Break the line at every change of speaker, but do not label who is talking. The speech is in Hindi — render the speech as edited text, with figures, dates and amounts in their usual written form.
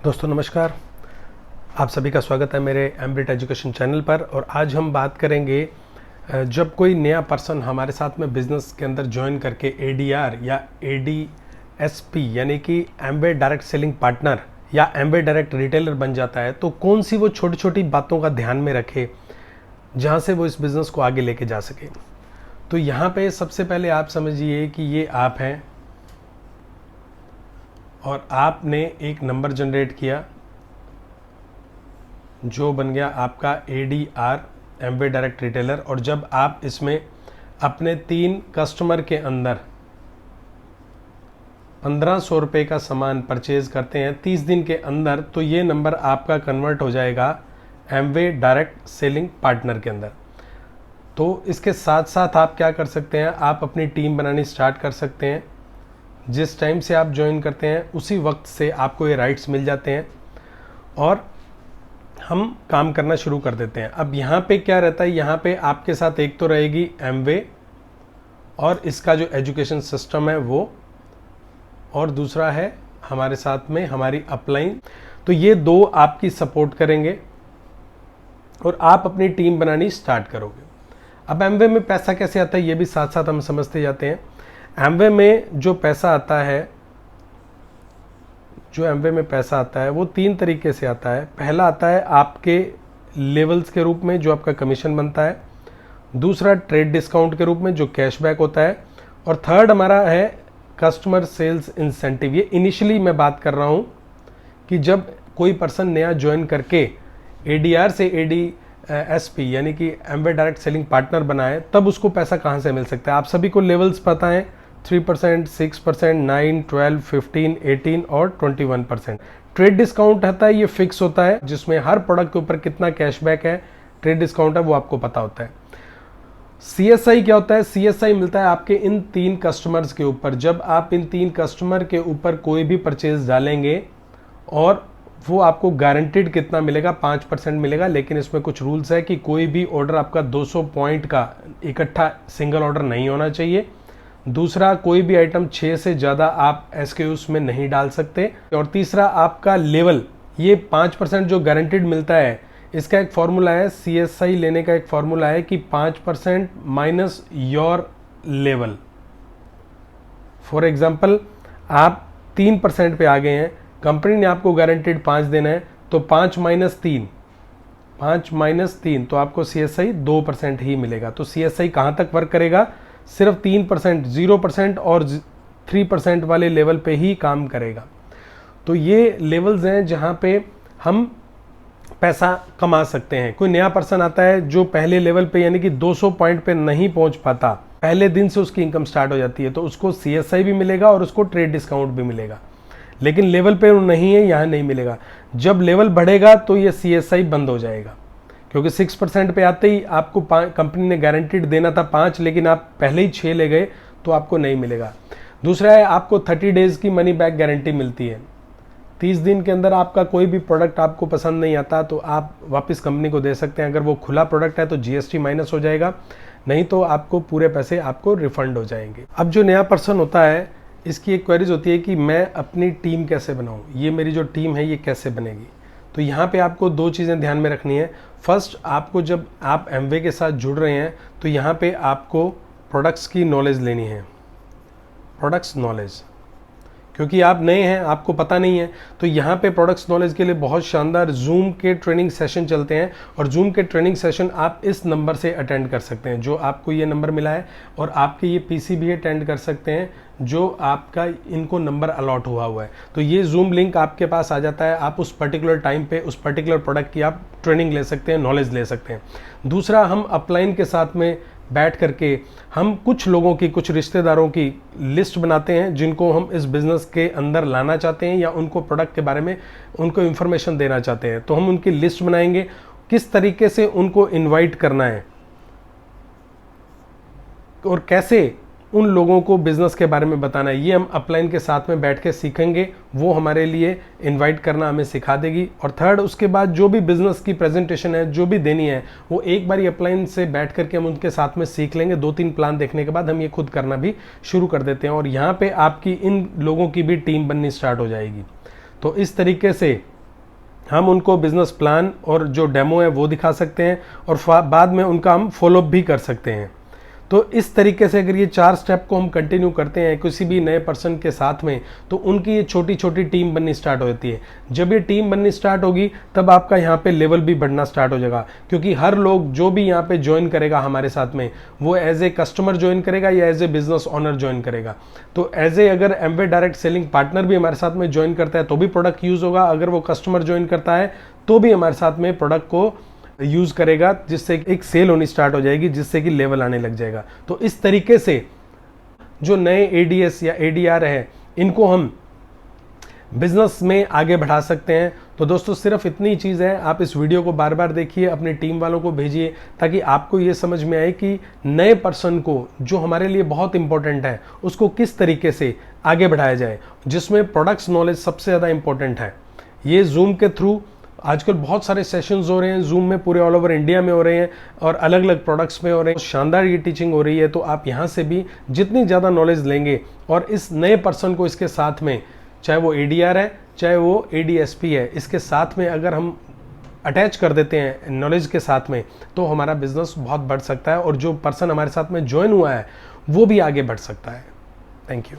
दोस्तों नमस्कार। आप सभी का स्वागत है मेरे एम्ब्रिट एजुकेशन चैनल पर। और आज हम बात करेंगे जब कोई नया पर्सन हमारे साथ में बिजनेस के अंदर ज्वाइन करके एडीआर या एडीएसपी यानी कि एम्बे डायरेक्ट सेलिंग पार्टनर या एम्बे डायरेक्ट रिटेलर बन जाता है, तो कौन सी वो छोटी छोटी बातों का ध्यान में रखे जहाँ से वो इस बिज़नेस को आगे लेके जा सके। तो यहाँ पे सबसे पहले आप समझिए कि ये आप हैं और आपने एक नंबर जनरेट किया जो बन गया आपका एडीआर एम्बे डायरेक्ट रिटेलर। और जब आप इसमें अपने 3 कस्टमर के अंदर 1500 रुपये का सामान परचेज करते हैं 30 दिन के अंदर, तो ये नंबर आपका कन्वर्ट हो जाएगा एम्बे डायरेक्ट सेलिंग पार्टनर के अंदर। तो इसके साथ साथ आप क्या कर सकते हैं, आप अपनी टीम बनानी स्टार्ट कर सकते हैं। जिस टाइम से आप ज्वाइन करते हैं उसी वक्त से आपको ये राइट्स मिल जाते हैं और हम काम करना शुरू कर देते हैं। अब यहाँ पे क्या रहता है, यहाँ पे आपके साथ एक तो रहेगी एमवे और इसका जो एजुकेशन सिस्टम है वो, और दूसरा है हमारे साथ में हमारी अपलाइन। तो ये 2 आपकी सपोर्ट करेंगे और आप अपनी टीम बनानी स्टार्ट करोगे। अब एमवे में पैसा कैसे आता है ये भी साथ साथ हम समझते जाते हैं। एमवे में जो पैसा आता है, वो 3 तरीके से आता है। पहला आता है आपके लेवल्स के रूप में जो आपका कमीशन बनता है, दूसरा ट्रेड डिस्काउंट के रूप में जो कैशबैक होता है, और थर्ड हमारा है कस्टमर सेल्स इंसेंटिव। ये इनिशियली मैं बात कर रहा हूँ कि जब कोई पर्सन नया ज्वाइन करके एडीआर से एडीएसपी यानी कि एम्बे डायरेक्ट सेलिंग पार्टनर बनाए, तब उसको पैसा कहाँ से मिल सकता है। आप सभी को लेवल्स पता है, 3%, 6%, 9, 12, 15, 18 और 21%। ट्रेड डिस्काउंट रहता है, ये फिक्स होता है जिसमें हर प्रोडक्ट के ऊपर कितना कैशबैक है, ट्रेड डिस्काउंट है, वो आपको पता होता है। सीएसआई क्या होता है, सीएसआई मिलता है आपके इन 3 कस्टमर्स के ऊपर। जब आप इन 3 कस्टमर के ऊपर कोई भी परचेज डालेंगे और वो आपको गारंटीड कितना मिलेगा, 5% मिलेगा। लेकिन इसमें कुछ रूल्स है कि कोई भी ऑर्डर आपका 200 पॉइंट का इकट्ठा सिंगल ऑर्डर नहीं होना चाहिए। दूसरा, कोई भी आइटम 6 से ज़्यादा आप एसक्यूज में नहीं डाल सकते। और तीसरा, आपका लेवल, ये 5% जो गारंटीड मिलता है, इसका एक फॉर्मूला है, सीएसआई लेने का एक फॉर्मूला है कि 5% minus your level. For example, आप 3% पे आ गए हैं, कंपनी ने आपको गारंटीड 5 देना है, तो 5 माइनस 3 तो आपको सीएसआई 2% ही मिलेगा। तो सीएसआई कहाँ तक वर्क करेगा, सिर्फ 3%, 0% और 3% वाले लेवल पे ही काम करेगा। तो ये लेवल्स हैं जहाँ पे हम पैसा कमा सकते हैं। कोई नया पर्सन आता है जो पहले लेवल पे यानी कि 200 पॉइंट पे नहीं पहुंच पाता, पहले दिन से उसकी इनकम स्टार्ट हो जाती है, तो उसको सीएसआई भी मिलेगा और उसको ट्रेड डिस्काउंट भी मिलेगा। लेकिन लेवल पे नहीं है, यहाँ नहीं मिलेगा। जब लेवल बढ़ेगा तो ये सीएसआई बंद हो जाएगा, क्योंकि 6% पे आते ही आपको कंपनी ने गारंटीड देना था 5, लेकिन आप पहले ही 6 ले गए तो आपको नहीं मिलेगा। दूसरा है, आपको 30 डेज की मनी बैक गारंटी मिलती है। 30 दिन के अंदर आपका कोई भी प्रोडक्ट आपको पसंद नहीं आता तो आप वापस कंपनी को दे सकते हैं। अगर वो खुला प्रोडक्ट है तो जीएसटी माइनस हो जाएगा, नहीं तो आपको पूरे पैसे आपको रिफंड हो जाएंगे। अब जो नया पर्सन होता है, इसकी एक क्वेरीज होती है कि मैं अपनी टीम कैसे बनाऊँ, ये मेरी जो टीम है ये कैसे बनेगी। तो यहाँ पे आपको 2 चीज़ें ध्यान में रखनी है। फर्स्ट, आपको जब आप एमवे के साथ जुड़ रहे हैं तो यहाँ पे आपको प्रोडक्ट्स की नॉलेज लेनी है, प्रोडक्ट्स नॉलेज, क्योंकि आप नए हैं, आपको पता नहीं है। तो यहाँ पे प्रोडक्ट्स नॉलेज के लिए बहुत शानदार जूम के ट्रेनिंग सेशन चलते हैं, और जूम के ट्रेनिंग सेशन आप इस नंबर से अटेंड कर सकते हैं, जो आपको ये नंबर मिला है, और आपके ये पीसी भी अटेंड कर सकते हैं जो आपका इनको नंबर अलॉट हुआ है। तो ये जूम लिंक आपके पास आ जाता है, आप उस पर्टिकुलर टाइम पे उस पर्टिकुलर प्रोडक्ट की आप ट्रेनिंग ले सकते हैं, नॉलेज ले सकते हैं। दूसरा, हम अपलाइन के साथ में बैठ करके हम कुछ लोगों की, कुछ रिश्तेदारों की लिस्ट बनाते हैं जिनको हम इस बिज़नेस के अंदर लाना चाहते हैं या उनको प्रोडक्ट के बारे में उनको इन्फॉर्मेशन देना चाहते हैं। तो हम उनकी लिस्ट बनाएंगे, किस तरीके से उनको इनवाइट करना है और कैसे उन लोगों को बिजनेस के बारे में बताना है, ये हम अपलाइन के साथ में बैठ के सीखेंगे। वो हमारे लिए इनवाइट करना हमें सिखा देगी। और थर्ड, उसके बाद जो भी बिजनेस की प्रेजेंटेशन है जो भी देनी है, वो एक बार अपलाइन से बैठ करके हम उनके साथ में सीख लेंगे। 2-3 प्लान देखने के बाद हम ये खुद करना भी शुरू कर देते हैं और यहाँ पे आपकी इन लोगों की भी टीम बननी स्टार्ट हो जाएगी। तो इस तरीके से हम उनको बिजनेस प्लान और जो डेमो है वो दिखा सकते हैं और बाद में उनका हम फॉलोअप भी कर सकते हैं। तो इस तरीके से अगर ये 4 स्टेप को हम कंटिन्यू करते हैं किसी भी नए पर्सन के साथ में, तो उनकी ये छोटी छोटी टीम बननी स्टार्ट होती है। जब ये टीम बननी स्टार्ट होगी तब आपका यहाँ पे लेवल भी बढ़ना स्टार्ट हो जाएगा, क्योंकि हर लोग जो भी यहाँ पे ज्वाइन करेगा हमारे साथ में, वो एज ए कस्टमर ज्वाइन करेगा या as a business owner join करेगा। तो एज ए अगर एमवे डायरेक्ट सेलिंग पार्टनर भी हमारे साथ में ज्वाइन करता है तो भी प्रोडक्ट यूज होगा, अगर वो कस्टमर ज्वाइन करता है तो भी हमारे साथ में प्रोडक्ट को यूज करेगा, जिससे एक सेल होनी स्टार्ट हो जाएगी, जिससे कि लेवल आने लग जाएगा। तो इस तरीके से जो नए एडीएस या एडीआर है इनको हम बिजनेस में आगे बढ़ा सकते हैं। तो दोस्तों सिर्फ इतनी चीज़ है, आप इस वीडियो को बार बार देखिए, अपनी टीम वालों को भेजिए, ताकि आपको ये समझ में आए कि नए पर्सन को, जो हमारे लिए बहुत इंपॉर्टेंट है, उसको किस तरीके से आगे बढ़ाया जाए, जिसमें प्रोडक्ट्स नॉलेज सबसे ज़्यादा इंपॉर्टेंट है। ये जूम के थ्रू आजकल बहुत सारे सेशंस हो रहे हैं जूम में, पूरे ऑल ओवर इंडिया में हो रहे हैं और अलग अलग प्रोडक्ट्स में हो रहे हैं। शानदार ये टीचिंग हो रही है। तो आप यहाँ से भी जितनी ज़्यादा नॉलेज लेंगे और इस नए पर्सन को इसके साथ में, चाहे वो एडीआर है चाहे वो एडीएसपी है, इसके साथ में अगर हम अटैच कर देते हैं नॉलेज के साथ में, तो हमारा बिजनेस बहुत बढ़ सकता है और जो पर्सन हमारे साथ में ज्वाइन हुआ है वो भी आगे बढ़ सकता है। Thank you.